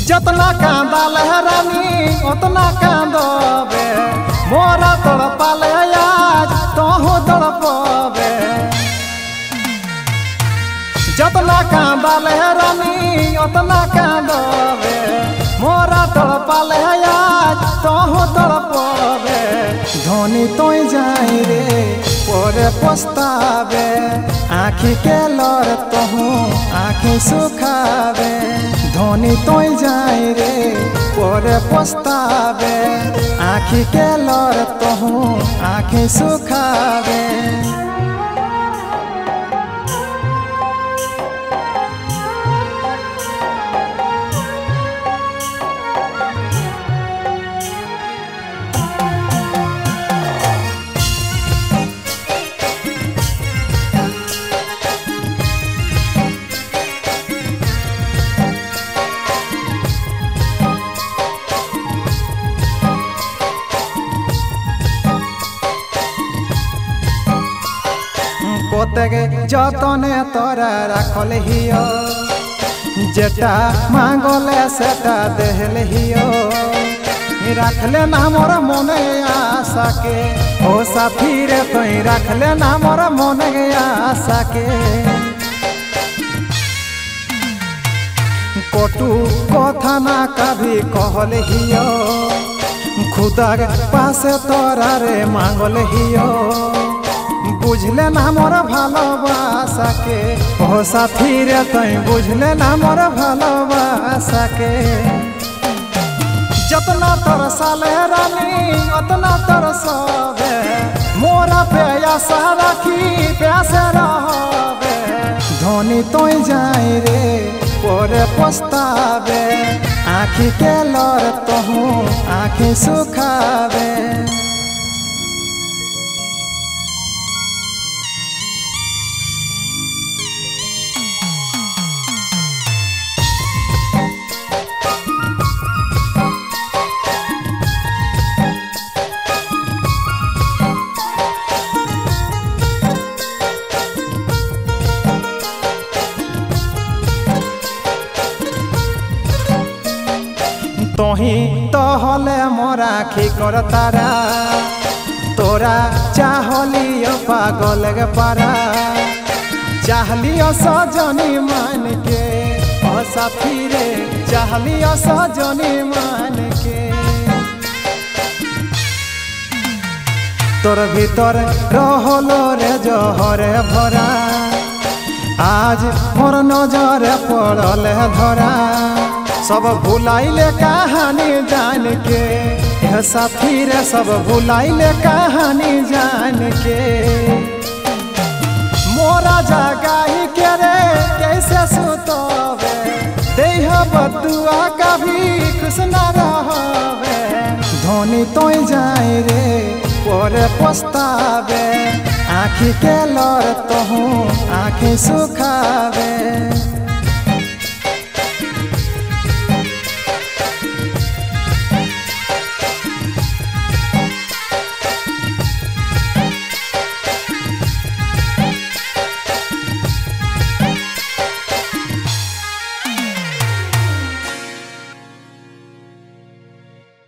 जतना कांदा लहरानी उतना कांदबे मोरा तड़पाले आज तोहू तड़पबे। जतना कांदा लहरानी उतना कांदबे मोरा तड़पाले आज तोहू तड़पबे। धोनी तोय जाई रे पोरे पछतावे आँखी के लर तोहू आँखी सुखावे। धोनी तोय जाई रे पोरे पछतावे आँखी के लर तोहू आँखी सुखावे। প্রত্যেকে যতনে তোরা রাখলে হিও যেটা মাঙ্গলে সেটা দেহলে হিও। রাখলে না মোর মনে আশাকে ও সাথী রে তুই রাখলে না মোর মনে আশাকে। কটু কথা না কবি कहले हियो खुदार पासे तोरा रे मांगले हियो। बुझले ना मोर भालोबासाके ओ साथी रे तुई बुझले ना मोर भालोबासाके। जतना तरसाले रानी उतना तरसबे मोरा पे आशा राखी प्यासे रहबे। धोनी तोय जाई रे पोरे पछतावे आँखी के लर तोहू आँखी सुखावे। तोही तो हले मोरा आँखी कर तारा तोरा चाहलियो पागल गे पारा। चाहलियो सजनी मान के ओ साथी रे चाहलियो सजनी मान के। तोर भीतर रहलो रे जहरे भरा आज मोर नजरे पड़ल धरा। सब भुलाइले कहानी जान के यह साथी रे सब भुलाइले कहानी जान के। मोरा जगाई के रे कैसे सुतबे देह बदुआ कभी खुश न रहबे। धोनी तोय जाई रे पोरे पछतावे आँखी के लर तोहू आँखी सुखावे।